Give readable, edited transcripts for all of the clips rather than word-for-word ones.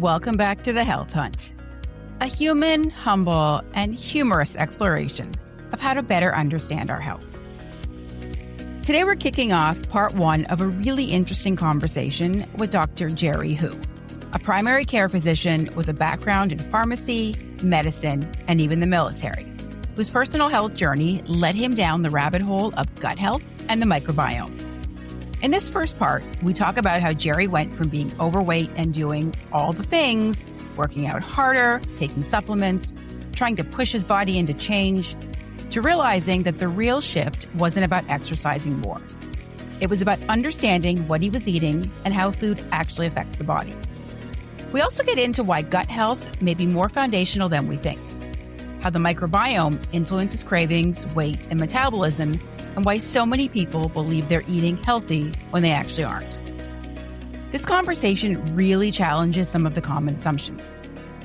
Welcome back to The Health Hunt, a human, humble, and humorous exploration of how to better understand our health. Today we're kicking off part one of a really interesting conversation with Dr. Jerry Hu, a primary care physician with a background in pharmacy, medicine, and even the military, whose personal health journey led him down the rabbit hole of gut health and the microbiome. In this first part, we talk about how Jerry went from being overweight and doing all the things, working out harder, taking supplements, trying to push his body into change, to realizing that the real shift wasn't about exercising more. It was about understanding what he was eating and how food actually affects the body. We also get into why gut health may be more foundational than we think, how the microbiome influences cravings, weight, and metabolism, and why so many people believe they're eating healthy when they actually aren't. This conversation really challenges some of the common assumptions,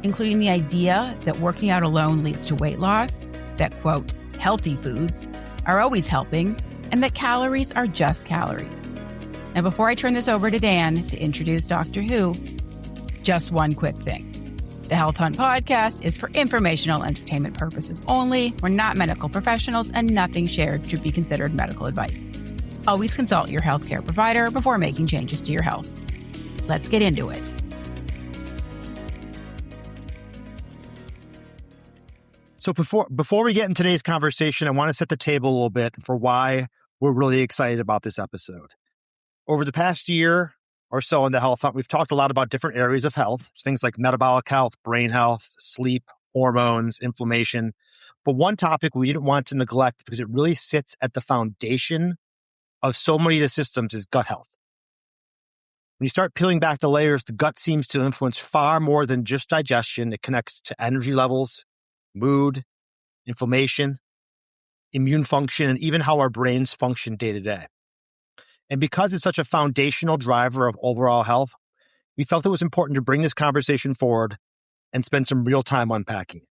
including the idea that working out alone leads to weight loss, that, quote, healthy foods are always helping, and that calories are just calories. Now, before I turn this over to Dan to introduce Dr. Hu, just one quick thing. The Health Hunt podcast is for informational entertainment purposes only. We're not medical professionals, and nothing shared should be considered medical advice. Always consult your healthcare provider before making changes to your health. Let's get into it. So before we get into today's conversation, I want to set the table a little bit for why we're really excited about this episode. Over the past year or so in the Health Hunt, we've talked a lot about different areas of health, things like metabolic health, brain health, sleep, hormones, inflammation. But one topic we didn't want to neglect because it really sits at the foundation of so many of the systems is gut health. When you start peeling back the layers, the gut seems to influence far more than just digestion. It connects to energy levels, mood, inflammation, immune function, and even how our brains function day to day. And because it's such a foundational driver of overall health, we felt it was important to bring this conversation forward and spend some real time unpacking it.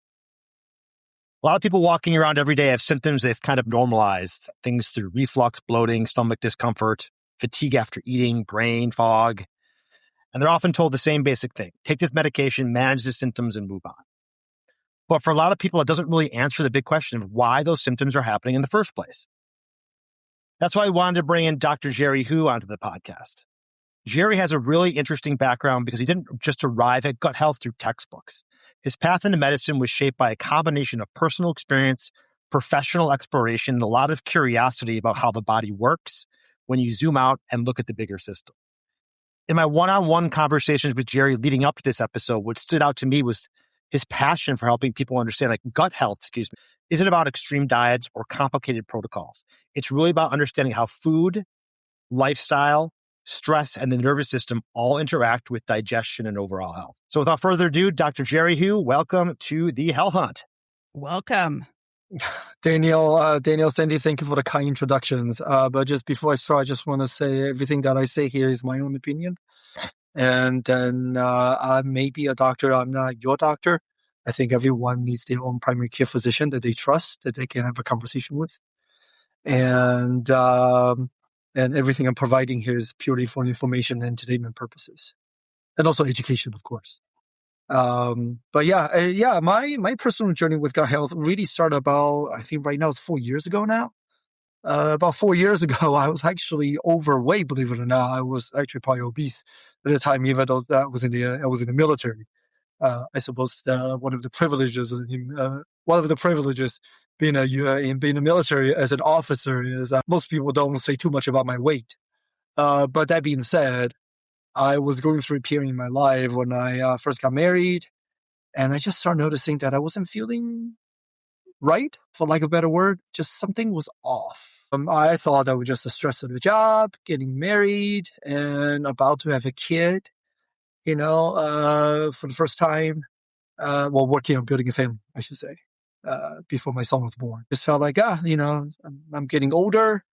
A lot of people walking around every day have symptoms they've kind of normalized, things through reflux, bloating, stomach discomfort, fatigue after eating, brain fog. And they're often told the same basic thing: take this medication, manage the symptoms, and move on. But for a lot of people, it doesn't really answer the big question of why those symptoms are happening in the first place. That's why we wanted to bring in Dr. Jerry Hu onto the podcast. Jerry has a really interesting background because he didn't just arrive at gut health through textbooks. His path into medicine was shaped by a combination of personal experience, professional exploration, and a lot of curiosity about how the body works when you zoom out and look at the bigger system. In my one-on-one conversations with Jerry leading up to this episode, what stood out to me was his passion for helping people understand, like, gut health, isn't about extreme diets or complicated protocols. It's really about understanding how food, lifestyle, stress, and the nervous system all interact with digestion and overall health. So without further ado, Dr. Jerry Hu, welcome to the Health Hunt. Welcome. Daniel, Sandy, thank you for the kind introductions. But just before I start, I just want to say everything that I say here is my own opinion. And then I may be a doctor. I'm not your doctor. I think everyone needs their own primary care physician that they trust, that they can have a conversation with. And everything I'm providing here is purely for information and entertainment purposes. And also education, of course. But my personal journey with gut health really started about, I think right now it's 4 years ago now. About 4 years ago, I was actually overweight, believe it or not. I was actually probably obese at the time, even though I was in the military. I suppose one of the privileges being a military as an officer is most people don't say too much about my weight. But that being said, I was going through a period in my life when I first got married, and I just started noticing that I wasn't feeling right, for lack of a better word. Just something was off. I thought that was just the stress of the job, getting married, and about to have a kid, for the first time, working on building a family, I should say, before my son was born. Just felt like, I'm getting older.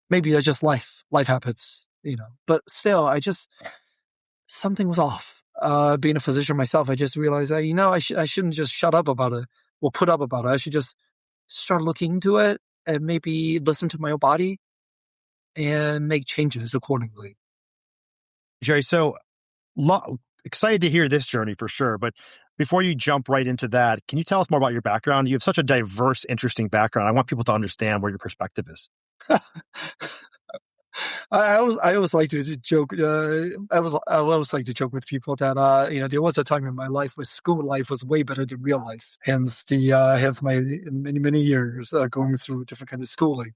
Maybe that's just life. Life happens, But still, something was off. Being a physician myself, I just realized that, I shouldn't just shut up about it or put up about it. I should just start looking into it and maybe listen to my own body and make changes accordingly. Jerry, so excited to hear this journey for sure. But before you jump right into that, can you tell us more about your background? You have such a diverse, interesting background. I want people to understand where your perspective is. I always like to joke. I always like to joke with people that there was a time in my life where school life was way better than real life. Hence my many years going through different kinds of schooling.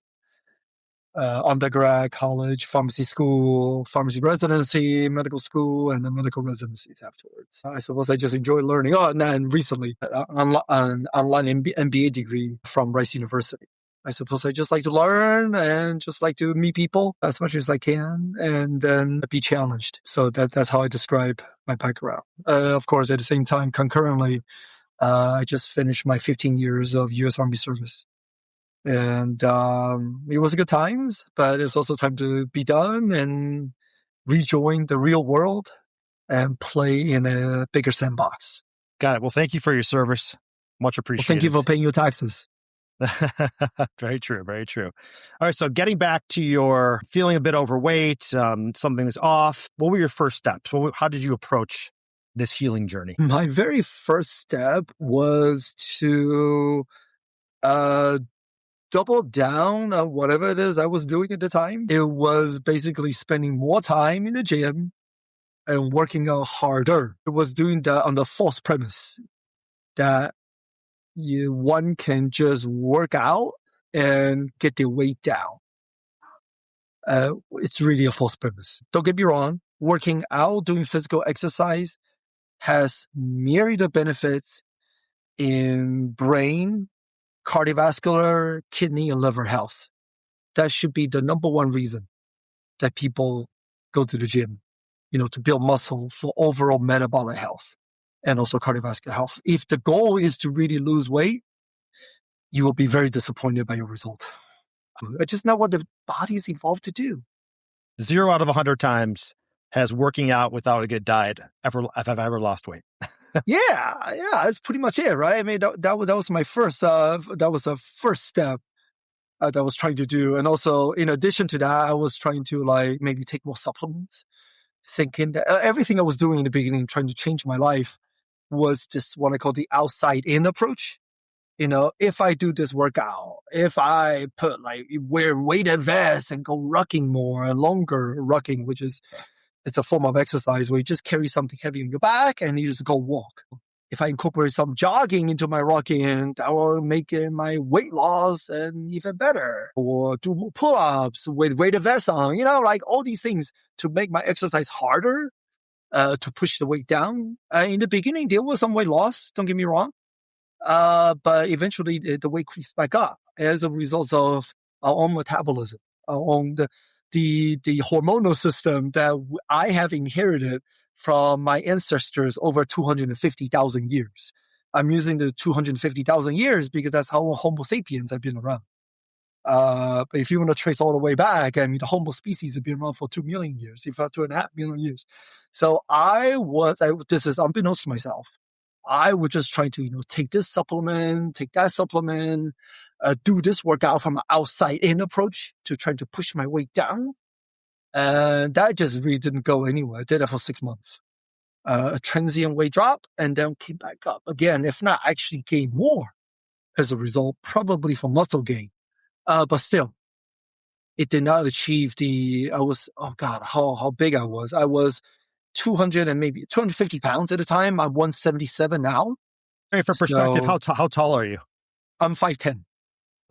Undergrad, college, pharmacy school, pharmacy residency, medical school, and then medical residencies afterwards. I suppose I just enjoy learning. Oh, and recently, an online MBA degree from Rice University. I suppose I just like to learn and just like to meet people as much as I can and then be challenged. So that's how I describe my background. Of course, at the same time, concurrently, I just finished my 15 years of U.S. Army service. And it was good times, but it's also time to be done and rejoin the real world and play in a bigger sandbox. Got it. Well, thank you for your service. Much appreciated. Well, thank you for paying your taxes. Very true. Very true. All right. So getting back to your feeling a bit overweight, something is off. What were your first steps? How did you approach this healing journey? My very first step was to double down on whatever it is I was doing at the time. It was basically spending more time in the gym and working out harder. It was doing that on the false premise that one can just work out and get their weight down. It's really a false premise. Don't get me wrong. Working out, doing physical exercise has myriad of benefits in brain, cardiovascular, kidney, and liver health. That should be the number one reason that people go to the gym, to build muscle for overall metabolic health and also cardiovascular health. If the goal is to really lose weight, you will be very disappointed by your result. It's just not what the body is evolved to do. 0 out of 100 times has working out without a good diet if I've ever lost weight. Yeah, that's pretty much it, right? I mean, that was my first, that was a first step that I was trying to do. And also, in addition to that, I was trying to maybe take more supplements, thinking that everything I was doing in the beginning, trying to change my life, was just what I call the outside-in approach. If I do this workout, if I wear weighted vests and go rucking more and longer rucking, which is, it's a form of exercise where you just carry something heavy on your back and you just go walk. If I incorporate some jogging into my rocking, that will make my weight loss and even better. Or do pull-ups with weighted vests on, all these things to make my exercise harder, to push the weight down. In the beginning, there was some weight loss, don't get me wrong. But eventually the weight creeps back up as a result of our own metabolism, our own the hormonal system that I have inherited from my ancestors over 250,000 years. I'm using the 250,000 years because that's how Homo sapiens have been around. But if you want to trace all the way back, I mean, the Homo species have been around for 2 million years, if not 2.5 million years. So this is unbeknownst to myself. I was just trying to, take this supplement, take that supplement, do this workout from an outside-in approach to trying to push my weight down. And that just really didn't go anywhere. I did that for 6 months. A transient weight drop and then came back up again. If not, actually gained more as a result, probably from muscle gain. But still, it did not achieve how big I was. I was 200 and maybe 250 pounds at a time. I'm 177 now. Hey, for perspective, how tall are you? I'm 5'10".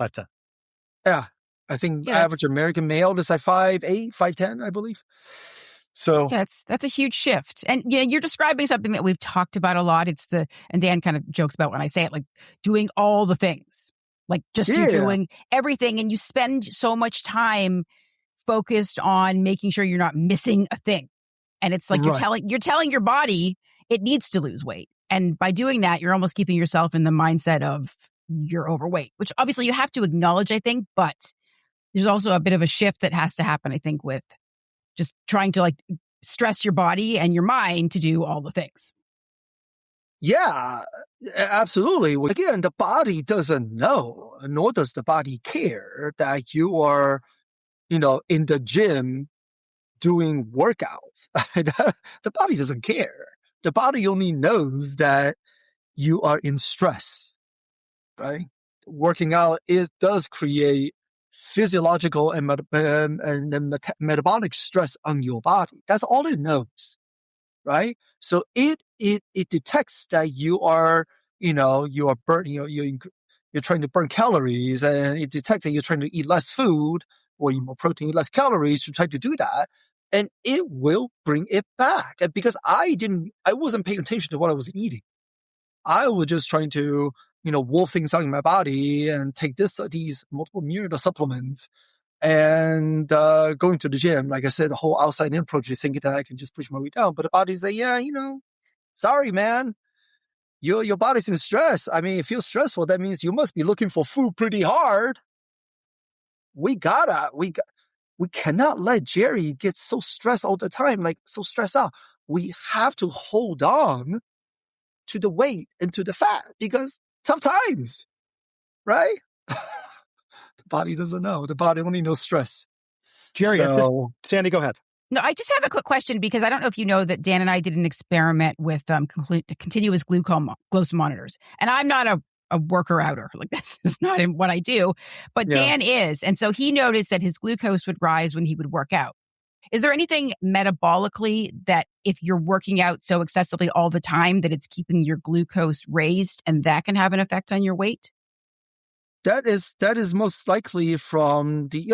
5'10". Yeah. I think average American male is 5'8", 5'10", I believe. So that's a huge shift. And you're describing something that we've talked about a lot. And Dan kind of jokes about when I say it, like doing all the things, like you're doing everything. And you spend so much time focused on making sure you're not missing a thing. And it's like you're telling your body it needs to lose weight. And by doing that, you're almost keeping yourself in the mindset of you're overweight, which obviously you have to acknowledge, I think, but there's also a bit of a shift that has to happen, I think, with just trying to stress your body and your mind to do all the things. Yeah, absolutely. Again, the body doesn't know, nor does the body care that you are, in the gym doing workouts. The body doesn't care. The body only knows that you are in stress, right? Working out, it does create physiological and metabolic stress on your body. That's all it knows, right? So it detects that you are, you are burning, you're trying to burn calories, and it detects that you're trying to eat less food or eat more protein, eat less calories to try to do that. And it will bring it back. And because I wasn't paying attention to what I was eating. I was just trying to, wolf things out in my body and take these multiple myriad of supplements and going to the gym. Like I said, the whole outside in approach is thinking that I can just push my weight down. But the body's like, yeah, sorry, man. Your body's in stress. I mean, it feels stressful. That means you must be looking for food pretty hard. We cannot let Jerry get so stressed all the time, like so stressed out. We have to hold on to the weight and to the fat because tough times, right? The body doesn't know. The body only knows stress. Jerry, Sandy, go ahead. No, I just have a quick question because I don't know if you know that Dan and I did an experiment with continuous glucose monitors. And I'm not a worker outer. Like, this is not what I do. But yeah. Dan is. And so he noticed that his glucose would rise when he would work out. Is there anything metabolically that if you're working out so excessively all the time that it's keeping your glucose raised and that can have an effect on your weight? That is most likely from the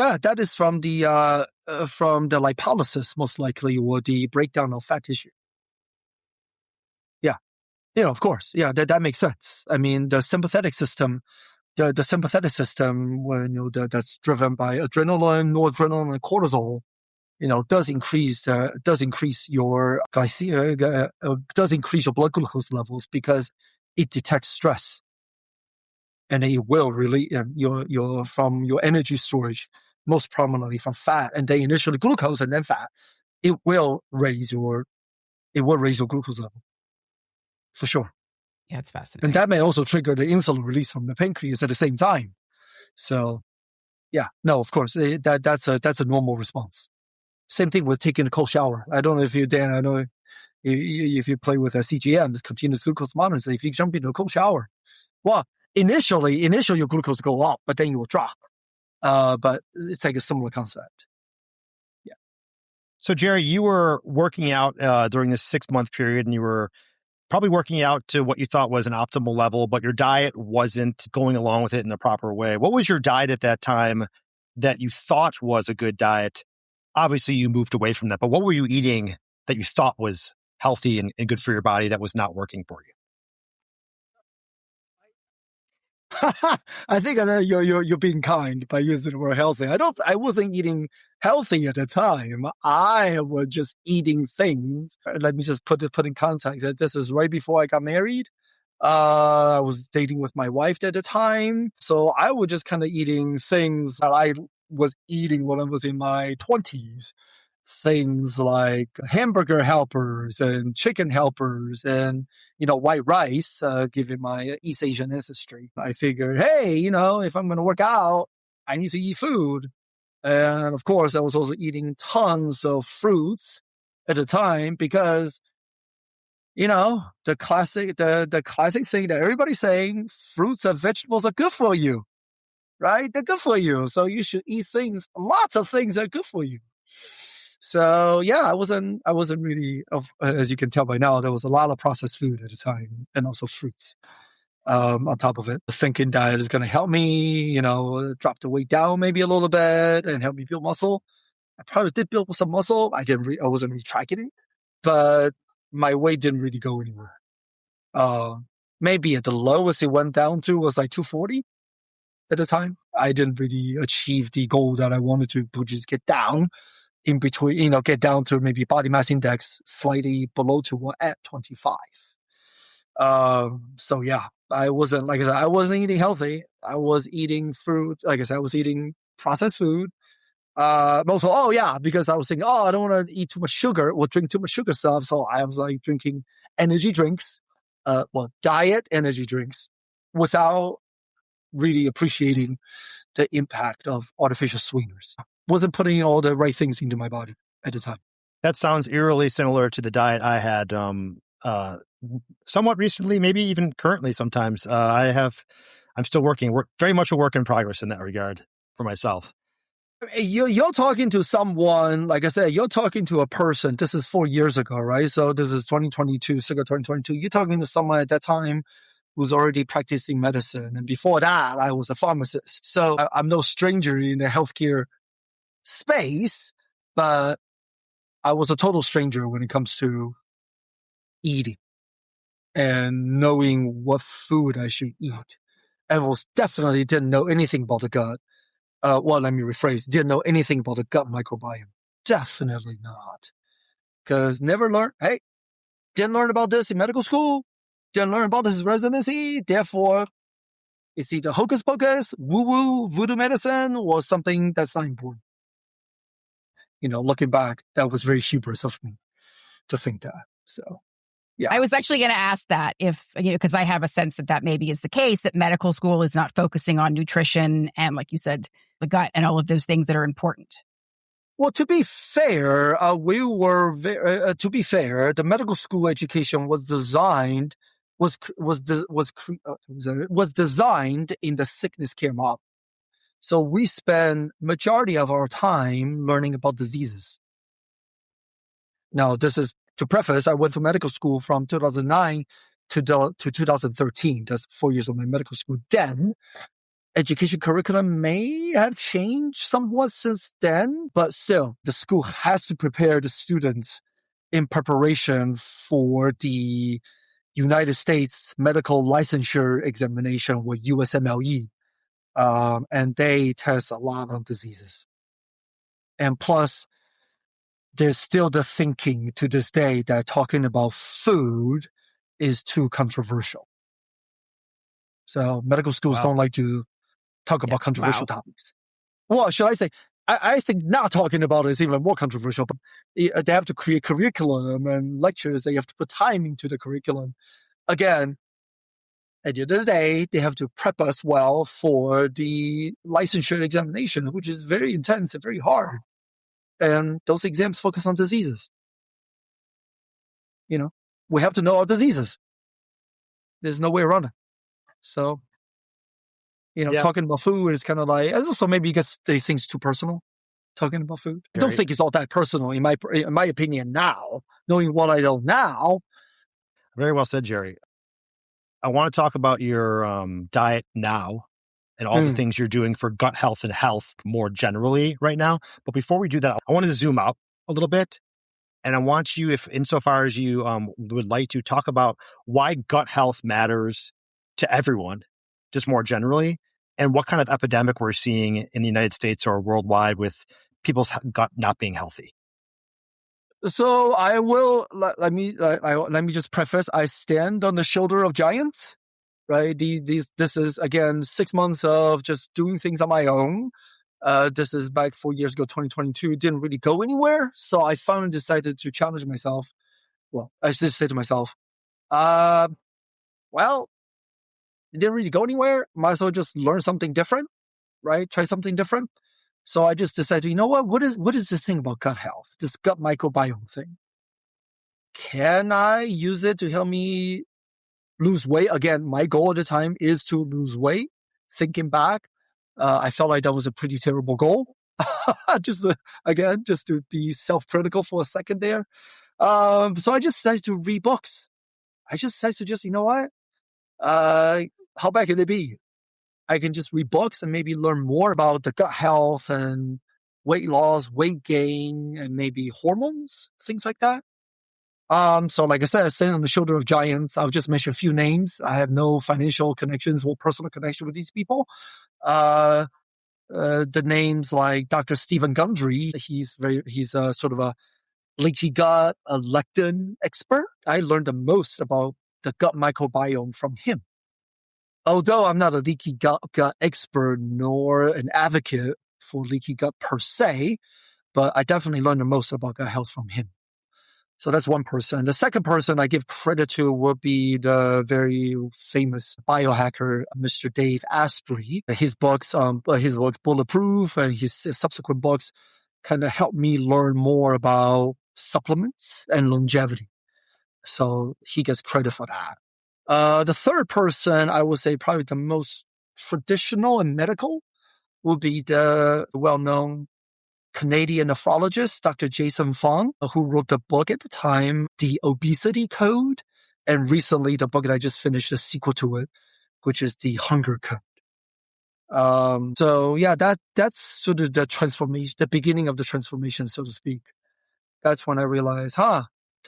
lipolysis, most likely, or the breakdown of fat tissue. Yeah. Of course. Yeah, that makes sense. I mean, the sympathetic system, the sympathetic system, when that's driven by adrenaline, noradrenaline, and cortisol, does increase your glycemia, does increase your blood glucose levels because it detects stress, and it will release your from your energy storage, most prominently from fat, and then initially glucose and then fat. It will raise your glucose level for sure. Yeah, it's fascinating, and that may also trigger the insulin release from the pancreas at the same time. So, yeah, no, of course, that's a normal response. Same thing with taking a cold shower. I don't know if you, Dan, I know if you play with a CGM, this continuous glucose monitor, if you jump into a cold shower, well, initially your glucose go up, but then you will drop. But it's like a similar concept. Yeah. So, Jerry, you were working out during this 6-month period, and you were probably working out to what you thought was an optimal level, but your diet wasn't going along with it in the proper way. What was your diet at that time that you thought was a good diet? Obviously, you moved away from that, but what were you eating that you thought was healthy and good for your body that was not working for you? I think you're being kind by using the word healthy. I wasn't eating healthy at the time. I was just eating things. Let me just put in context that this is right before I got married. I was dating with my wife at the time. So I was just kind of eating things that I was eating when I was in my 20s. Things like hamburger helpers and chicken helpers and, white rice, given my East Asian ancestry. I figured, hey, if I'm going to work out, I need to eat food. And of course, I was also eating tons of fruits at the time because, the classic thing that everybody's saying, fruits and vegetables are good for you, right? They're good for you. So you should eat lots of things that are good for you. So yeah, I wasn't really, as you can tell by now, there was a lot of processed food at the time and also fruits. On top of it, thinking diet is going to help me, drop the weight down maybe a little bit and help me build muscle. I probably did build some muscle. I wasn't really tracking it, but my weight didn't really go anywhere. Maybe at the lowest it went down to was like 240 at the time. I didn't really achieve the goal that I wanted to, which is get down in between, get down to maybe body mass index slightly below 2 at 25. So yeah, I wasn't eating healthy. I was eating fruit. Like I said, I was eating processed food. Also, because I was thinking, I don't want to eat too much sugar or drink too much sugar stuff. So I was like drinking energy drinks, diet energy drinks without really appreciating the impact of artificial sweeteners. Wasn't putting all the right things into my body at the time. That sounds eerily similar to the diet I had somewhat recently, maybe even currently sometimes. I'm still working. We're very much a work in progress in that regard for myself. You're talking to someone, like I said, you're talking to a person. This is 4 years ago, right? So this is 2022, circa 2022. You're talking to someone at that time who's already practicing medicine. And before that, I was a pharmacist. So I'm no stranger in the healthcare space, but I was a total stranger when it comes to eating and knowing what food I should eat. And was definitely didn't know anything about the gut. Well, let me rephrase. Didn't know anything about the gut microbiome. Definitely not. Because never learned. Hey, didn't learn about this in medical school. Didn't learn about this in residency. Therefore, it's either hocus pocus, woo-woo, voodoo medicine, or something that's not important. Looking back, that was very hubris of me to think that. So, yeah. I was actually going to ask that if, because I have a sense that maybe is the case, that medical school is not focusing on nutrition and, like you said, the gut and all of those things that are important. Well, to be fair, the medical school education was designed in the sickness care model. So we spend majority of our time learning about diseases. Now, this is to preface, I went to medical school from 2009 to 2013. That's 4 years of my medical school. Then, education curriculum may have changed somewhat since then, but still, the school has to prepare the students in preparation for the United States medical licensure examination, or USMLE. And they test a lot of diseases. And plus, there's still the thinking to this day that talking about food is too controversial. So medical schools don't like to talk about controversial topics. Well, should I say, I think not talking about it is even more controversial, but they have to create curriculum and lectures. They have to put time into the curriculum. Again, at the end of the day, they have to prep us well for the licensure examination, which is very intense and very hard. And those exams focus on diseases. We have to know our diseases. There's no way around it. So, talking about food is kind of like, also maybe it gets things too personal, talking about food. I don't think it's all that personal in my opinion now, knowing what I know now. Very well said, Jerry. I want to talk about your diet now and all the things you're doing for gut health and health more generally right now. But before we do that, I wanted to zoom out a little bit. And I want you, if insofar as you would like to, talk about why gut health matters to everyone, just more generally, and what kind of epidemic we're seeing in the United States or worldwide with people's gut not being healthy. So I will, let me just preface, I stand on the shoulder of giants, right? This is, again, 6 months of just doing things on my own. This is back 4 years ago, 2022. It didn't really go anywhere. So I finally decided to challenge myself. Well, I just say to myself, it didn't really go anywhere. Might as well just learn something different, right? Try something different. So I just decided, what is this thing about gut health? This gut microbiome thing. Can I use it to help me lose weight? Again, my goal at the time is to lose weight. Thinking back, I felt like that was a pretty terrible goal. just to be self-critical for a second there. So I just decided to read books. I just decided to how bad can it be? I can just read books and maybe learn more about the gut health and weight loss, weight gain, and maybe hormones, things like that. So like I said, I stand on the shoulder of giants. I'll just mention a few names. I have no financial connections or personal connection with these people. The names like Dr. Stephen Gundry, he's sort of a leaky gut, a lectin expert. I learned the most about the gut microbiome from him. Although I'm not a leaky gut expert nor an advocate for leaky gut per se, but I definitely learned the most about gut health from him. So that's one person. The second person I give credit to would be the very famous biohacker, Mr. Dave Asprey. His books Bulletproof, and his subsequent books kind of helped me learn more about supplements and longevity. So he gets credit for that. The third person, I would say probably the most traditional and medical would be the well-known Canadian nephrologist, Dr. Jason Fung, who wrote the book at the time, The Obesity Code. And recently, the book that I just finished, the sequel to it, which is The Hunger Code. So yeah, that's sort of the transformation, the beginning of the transformation, so to speak. That's when I realized, the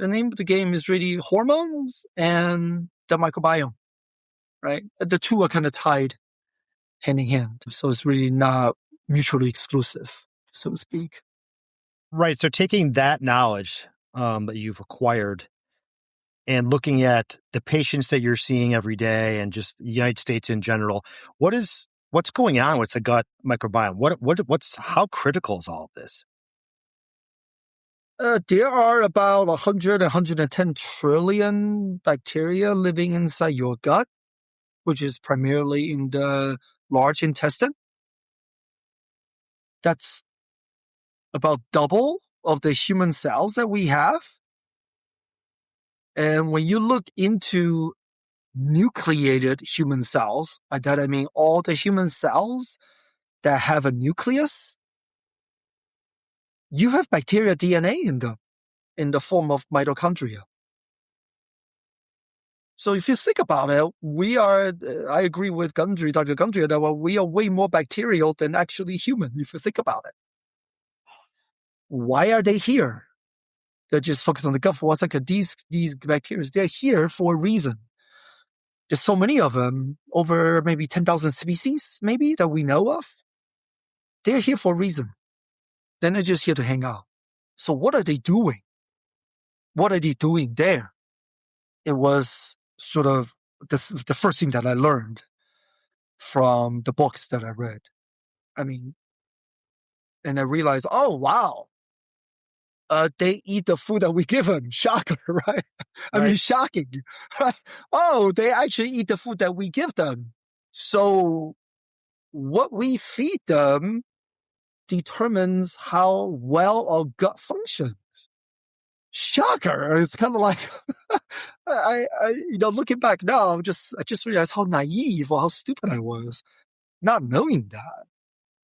name of the game is really hormones and the microbiome, right? The two are kind of tied hand in hand. So it's really not mutually exclusive, so to speak. Right. So taking that knowledge that you've acquired and looking at the patients that you're seeing every day and just the United States in general, what's going on with the gut microbiome? How critical is all of this? There are about 100 and 110 trillion bacteria living inside your gut, which is primarily in the large intestine. That's about double of the human cells that we have. And when you look into nucleated human cells, by that I mean all the human cells that have a nucleus, you have bacteria DNA in them, in the form of mitochondria. So if you think about it, I agree with Dr. Gundry, that we are way more bacterial than actually human, if you think about it. Why are they here? They're just focused on the gut for 1 second. These bacteria, they're here for a reason. There's so many of them, over maybe 10,000 species, maybe, that we know of. They're here for a reason. Then they're just here to hang out. So what are they doing? What are they doing there? It was sort of the first thing that I learned from the books that I read. And I realized, oh, wow. They eat the food that we give them. Shocker, right? Shocking, right? Oh, they actually eat the food that we give them. So what we feed them determines how well our gut functions. Shocker! It's kind of like, looking back now, I just realized how naive or how stupid I was, not knowing that,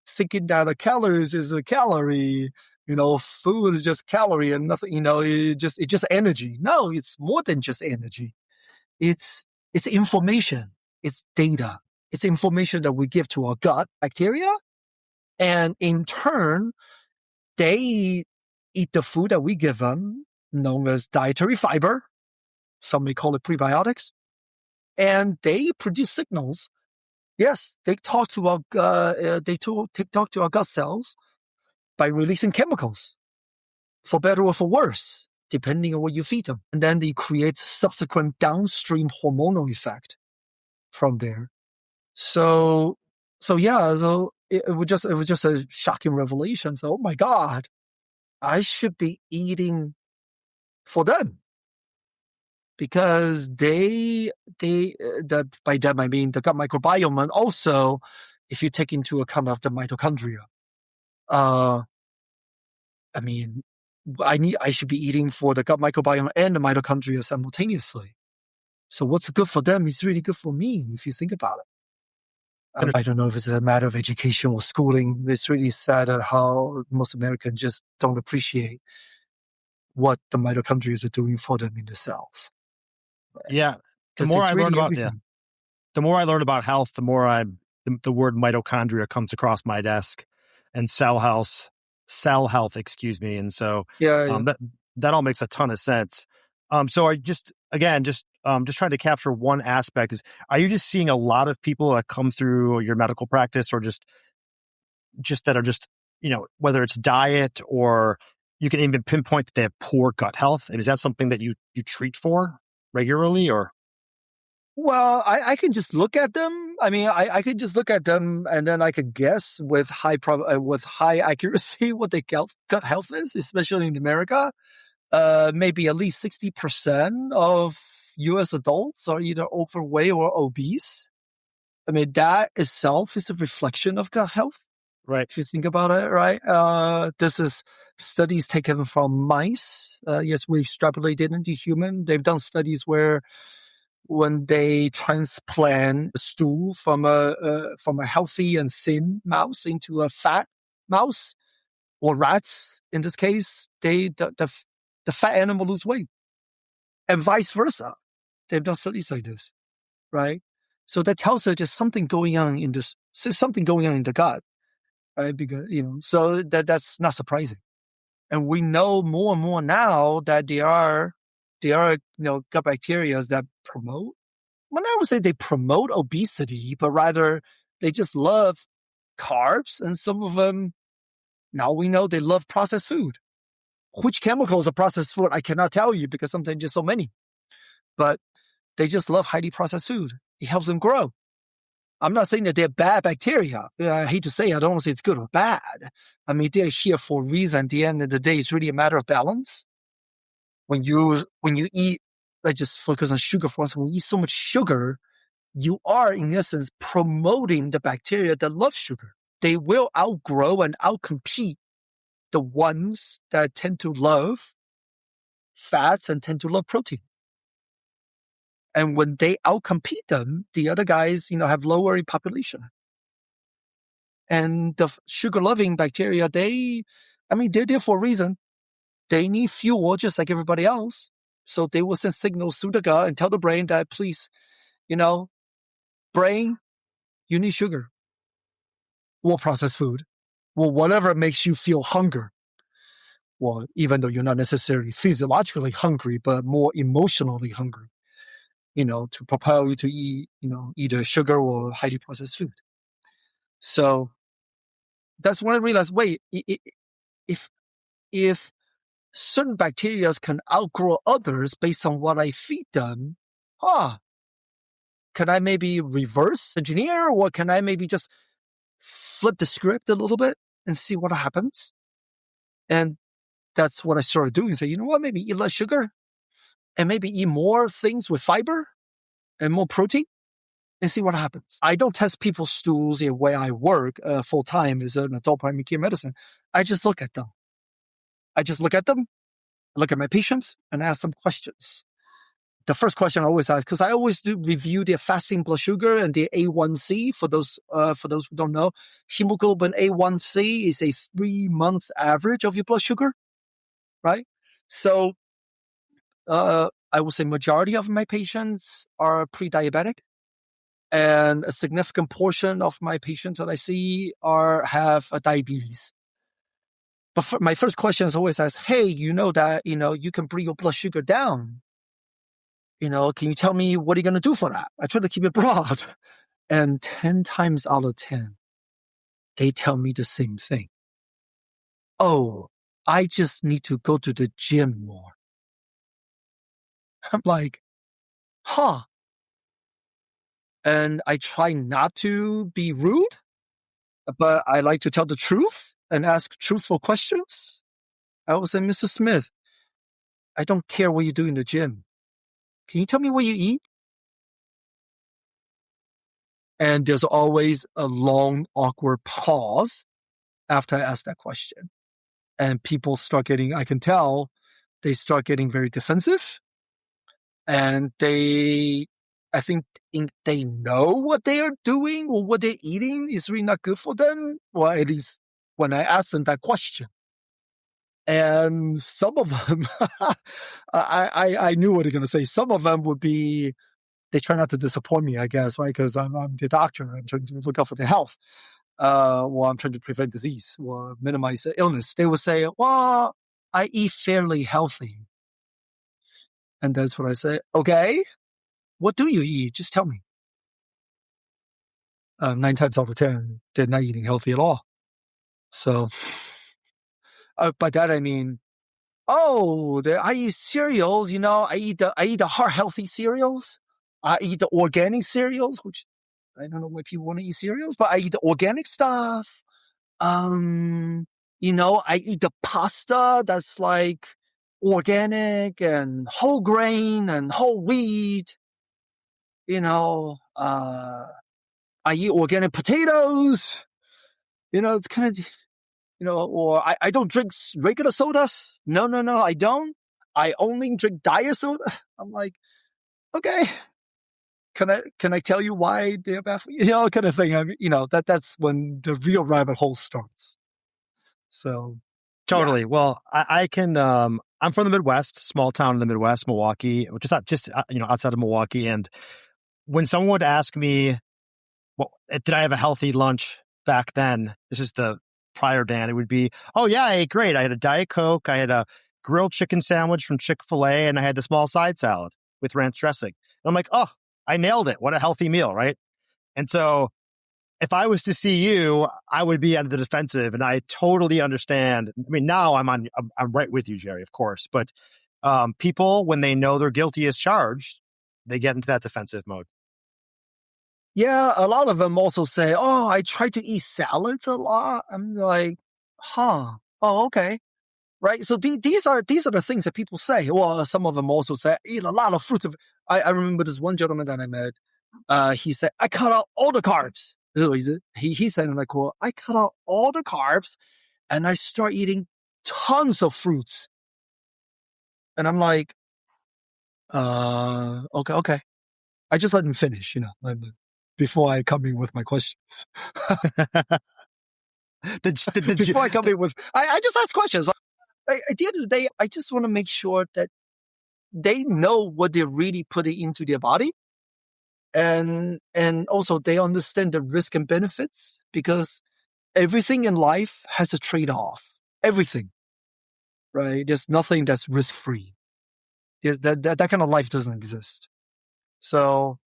thinking that a calories is a calorie. Food is just calorie and nothing, it's just energy. No, it's more than just energy. It's information. It's data. It's information that we give to our gut bacteria. And in turn, they eat the food that we give them, known as dietary fiber. Some may call it prebiotics. And they produce signals. Yes, they talk to our gut cells by releasing chemicals, for better or for worse, depending on what you feed them. And then it creates subsequent downstream hormonal effect from there. So it was just a shocking revelation. So, oh my God, I should be eating for them. Because by them I mean the gut microbiome, and also if you take into account of the mitochondria. I should be eating for the gut microbiome and the mitochondria simultaneously. So what's good for them is really good for me, if you think about it. I don't know if it's a matter of education or schooling. It's really sad at how most Americans just don't appreciate what the mitochondria are doing for them in the cells. Yeah. The more I learn about health, the more the word mitochondria comes across my desk, and cell health, and so that all makes a ton of sense. So I just trying to capture one aspect is, are you just seeing a lot of people that come through your medical practice, or just that are just, whether it's diet, or you can even pinpoint that they have poor gut health? And is that something that you treat for regularly, or? Well, I can just look at them. I could just look at them, and then I could guess with high accuracy what their gut health is, especially in America. Maybe at least 60% of U.S. adults are either overweight or obese. That itself is a reflection of gut health. Right. If you think about it, right? This is studies taken from mice. Yes, we extrapolated into human. They've done studies where when they transplant stool from a healthy and thin mouse into a fat mouse, or rats in this case, the fat animal lose weight, and vice versa. They've done studies like this, right? So that tells us there's something going on in the gut, right? Because so that's not surprising, and we know more and more now that there are gut bacteria that promote. Well, I would say they promote obesity, but rather they just love carbs, and some of them, now we know they love processed food. Which chemicals are processed food, I cannot tell you because sometimes there's so many. But they just love highly processed food. It helps them grow. I'm not saying that they're bad bacteria. I hate to say it, I don't want to say it's good or bad. I mean, they're here for a reason. At the end of the day, it's really a matter of balance. When you eat, let's just focus on sugar for us. When you eat so much sugar, you are, in essence, promoting the bacteria that love sugar. They will outgrow and outcompete the ones that tend to love fats and tend to love protein. And when they outcompete them, the other guys, have lower population. And the sugar-loving bacteria, they're there for a reason. They need fuel just like everybody else. So they will send signals through the gut and tell the brain that, please, brain, you need sugar. Or processed food. Well, whatever makes you feel hunger. Well, even though you're not necessarily physiologically hungry, but more emotionally hungry, to propel you to eat, either sugar or highly processed food. So that's when I realized, wait, if certain bacteria can outgrow others based on what I feed them, can I maybe reverse engineer, or can I maybe just flip the script a little bit and see what happens? And that's what I started doing. Say, you know what, maybe eat less sugar and maybe eat more things with fiber and more protein and see what happens. I don't test people's stools the way I work full time as an adult primary care medicine. I just look at them. Look at my patients and ask them questions. The first question I always ask, because I always do review their fasting blood sugar and their A1C. For those who don't know, hemoglobin A1C is a 3 months average of your blood sugar, right? So, I would say majority of my patients are pre-diabetic, and a significant portion of my patients that I see have diabetes. But my first question is always ask, hey, you know that, you can bring your blood sugar down. Can you tell me what are you going to do for that? I try to keep it broad. And 10 times out of 10, they tell me the same thing. Oh, I just need to go to the gym more. I'm like, And I try not to be rude, but I like to tell the truth and ask truthful questions. I will say, Mr. Smith, I don't care what you do in the gym. Can you tell me what you eat? And there's always a long, awkward pause after I ask that question. And people I can tell, they start getting very defensive. And I think they know what they are doing or what they're eating is really not good for them. Well, at least when I ask them that question. And some of them, I knew what they're going to say. Some of them would be, they try not to disappoint me, I guess, right? Because I'm the doctor. I'm trying to look out for their health. I'm trying to prevent disease or minimize illness. They would say, well, I eat fairly healthy. And that's what I say. Okay, what do you eat? Just tell me. 9 times out of 10, they're not eating healthy at all. So, by that I mean, I eat cereals. I eat the heart healthy cereals. I eat the organic cereals, which I don't know why people want to eat cereals, but I eat the organic stuff. I eat the pasta that's like organic and whole grain and whole wheat. I eat organic potatoes. It's kind of, or I don't drink regular sodas. No, I don't. I only drink diet soda. I'm like, okay, can I tell you why they're bad for you? Kind of thing. That's when the real rabbit hole starts. So Totally. yeah. Well, I can, I'm from the Midwest, small town in the Midwest, Milwaukee, which is not just, outside of Milwaukee. And when someone would ask me, well, did I have a healthy lunch back then? This is the prior Dan. It would be, oh yeah, I ate great. I had a Diet Coke. I had a grilled chicken sandwich from Chick-fil-A, and I had the small side salad with ranch dressing. And I'm like, oh, I nailed it. What a healthy meal, right? And so if I was to see you, I would be on the defensive, and I totally understand. I mean, now I'm right with you, Jerry, of course. But people, when they know they're guilty as charged, they get into that defensive mode. Yeah, a lot of them also say, oh, I try to eat salads a lot. I'm like, oh, okay. Right. So these are the things that people say. Well, some of them also say, eat a lot of fruits. I remember this one gentleman that I met. He said, I cut out all the carbs. He said, like, well, I cut out all the carbs and I start eating tons of fruits. And I'm like, okay. I just let him finish, before I come in with my questions. Before I come in with, I just ask questions. At the end of the day, I just want to make sure that they know what they're really putting into their body. And also they understand the risk and benefits, because everything in life has a trade-off. Everything, right? There's nothing that's risk-free. That kind of life doesn't exist. So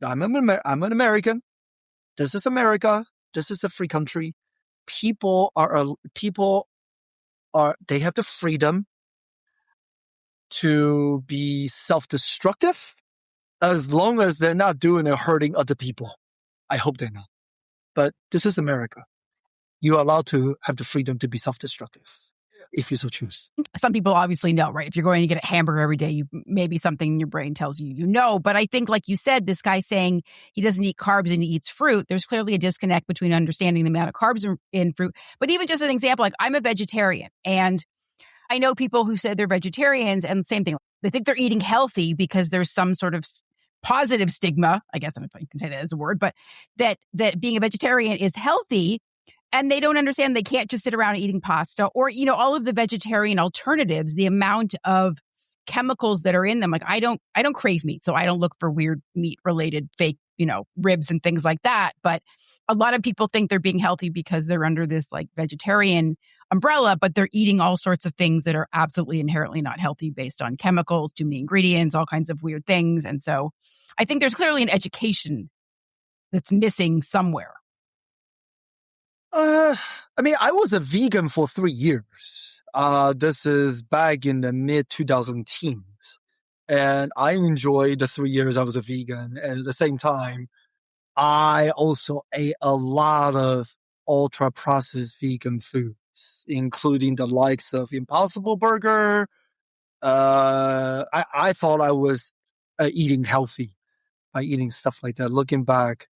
I'm an American. This is America. This is a free country. People are, they have the freedom to be self-destructive, as long as they're not doing it hurting other people. I hope they're not. But this is America. You are allowed to have the freedom to be self-destructive if you so choose. Some people obviously know, right? If you're going to get a hamburger every day, maybe something in your brain tells you you know. But I think, like you said, this guy saying he doesn't eat carbs and he eats fruit, there's clearly a disconnect between understanding the amount of carbs in fruit. But even just an example, like I'm a vegetarian, and I know people who say they're vegetarians, and the same thing. They think they're eating healthy because there's some sort of positive stigma, I guess, I don't know if you can say that as a word, but that being a vegetarian is healthy. And they don't understand they can't just sit around eating pasta or, all of the vegetarian alternatives, the amount of chemicals that are in them. Like I don't crave meat, so I don't look for weird meat related fake, ribs and things like that. But a lot of people think they're being healthy because they're under this like vegetarian umbrella, but they're eating all sorts of things that are absolutely inherently not healthy based on chemicals, too many ingredients, all kinds of weird things. And so I think there's clearly an education that's missing somewhere. I was a vegan for 3 years. This is back in the mid 2010s. And I enjoyed the 3 years I was a vegan. And at the same time, I also ate a lot of ultra processed vegan foods, including the likes of Impossible Burger. I thought I was eating healthy by eating stuff like that. Looking back,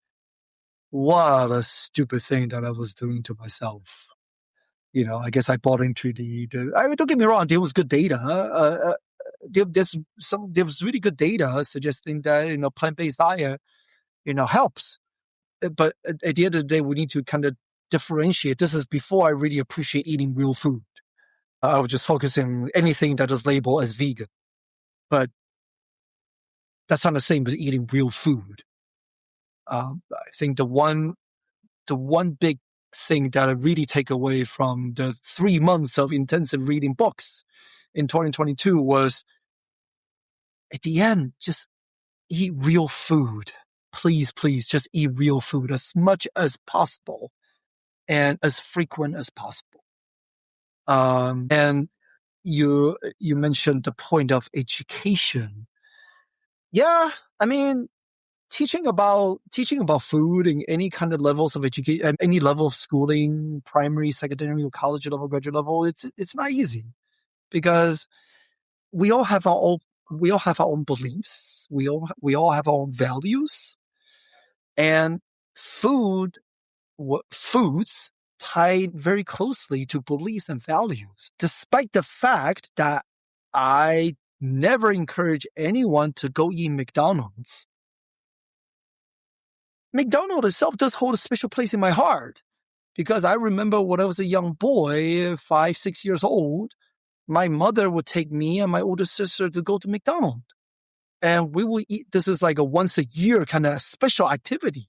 what a stupid thing that I was doing to myself. I guess I bought into don't get me wrong, there was good data. There was really good data suggesting that, plant-based diet, helps. But at the end of the day, we need to kind of differentiate. This is before I really appreciate eating real food. I was just focusing on anything that is labeled as vegan. But that's not the same as eating real food. I think the one big thing that I really take away from the 3 months of intensive reading books in 2022 was, at the end, just eat real food. Please, just eat real food as much as possible and as frequent as possible. And you mentioned the point of education. Yeah, teaching about food in any kind of levels of education, any level of schooling, primary, secondary, or college level, graduate level, it's not easy, because we all have our own beliefs. We all have our own values, and foods tied very closely to beliefs and values, despite the fact that I never encourage anyone to go eat McDonald's. McDonald's itself does hold a special place in my heart because I remember when I was a young boy, 5, 6 years old, my mother would take me and my older sister to go to McDonald's. And we would eat. This is like a once a year kind of special activity.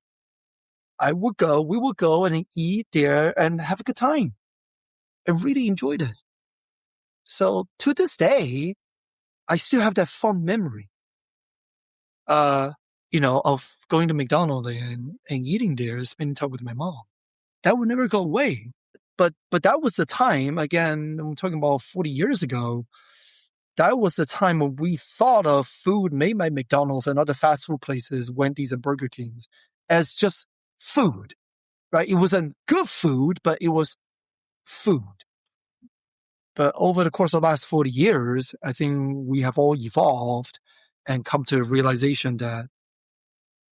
We would go and eat there and have a good time. I really enjoyed it. So to this day, I still have that fond memory, of going to McDonald's and eating there, spending time with my mom. That would never go away. But that was the time, again, I'm talking about 40 years ago, that was the time when we thought of food made by McDonald's and other fast food places, Wendy's and Burger Kings, as just food, right? It wasn't good food, but it was food. But over the course of the last 40 years, I think we have all evolved and come to the realization that,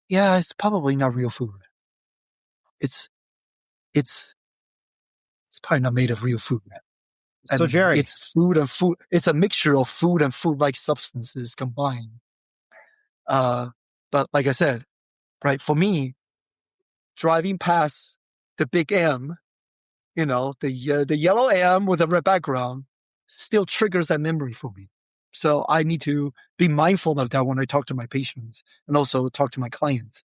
yeah, it's probably not real food. It's probably not made of real food. So Jerry, it's food and food. It's a mixture of food and food-like substances combined. But like I said, right, for me, driving past the big M, the yellow M with a red background still triggers that memory for me. So I need to be mindful of that when I talk to my patients and also talk to my clients.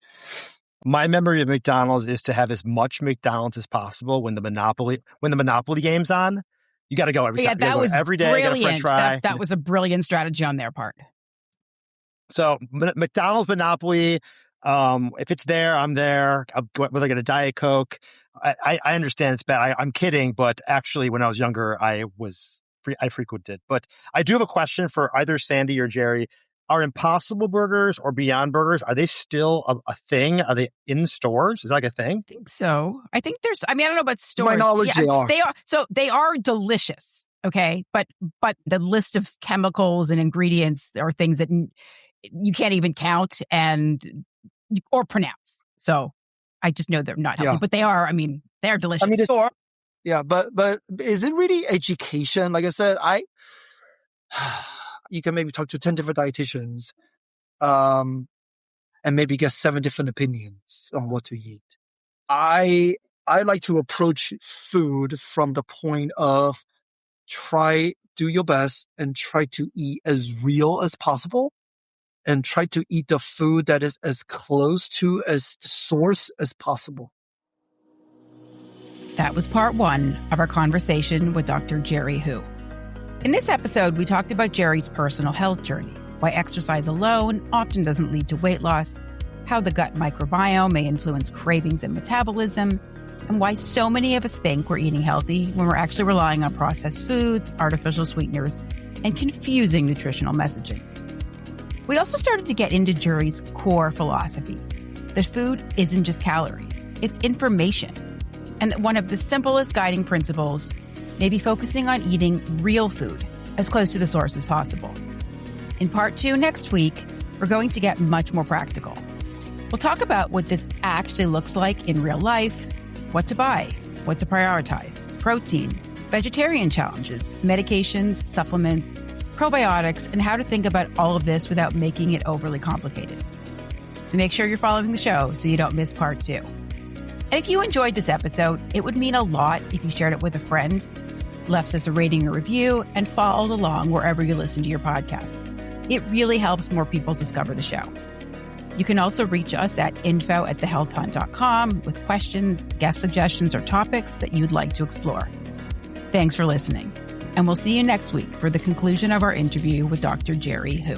My memory of McDonald's is to have as much McDonald's as possible when the Monopoly game's on. You got to go every time. That was every day. Brilliant. Get a French fry. That was a brilliant strategy on their part. So McDonald's Monopoly, if it's there, I'm there. Whether I get a Diet Coke, I understand it's bad. I'm kidding, but actually, when I was younger, I frequented. But I do have a question for either Sandy or Jerry. Are Impossible Burgers or Beyond Burgers, are they still a thing? Are they in stores? Is that like a thing? I think so. I think I don't know about stores. To my knowledge, they are. They are. So they are delicious. Okay. But the list of chemicals and ingredients are things that you can't even count or pronounce. So I just know they're not healthy, but they are. They are delicious. Yeah, but is it really education? Like I said, you can maybe talk to 10 different dietitians, and maybe get 7 different opinions on what to eat. I like to approach food from the point of do your best and try to eat as real as possible and try to eat the food that is as close to as the source as possible. That was part 1 of our conversation with Dr. Jerry Hu. In this episode, we talked about Jerry's personal health journey, why exercise alone often doesn't lead to weight loss, how the gut microbiome may influence cravings and metabolism, and why so many of us think we're eating healthy when we're actually relying on processed foods, artificial sweeteners, and confusing nutritional messaging. We also started to get into Jerry's core philosophy, that food isn't just calories, it's information, and that one of the simplest guiding principles may be focusing on eating real food as close to the source as possible. In part 2 next week, we're going to get much more practical. We'll talk about what this actually looks like in real life, what to buy, what to prioritize, protein, vegetarian challenges, medications, supplements, probiotics, and how to think about all of this without making it overly complicated. So make sure you're following the show so you don't miss part 2. And if you enjoyed this episode, it would mean a lot if you shared it with a friend, left us a rating or review, and followed along wherever you listen to your podcasts. It really helps more people discover the show. You can also reach us at info@thehealthhunt.com with questions, guest suggestions, or topics that you'd like to explore. Thanks for listening, and we'll see you next week for the conclusion of our interview with Dr. Jerry Hu.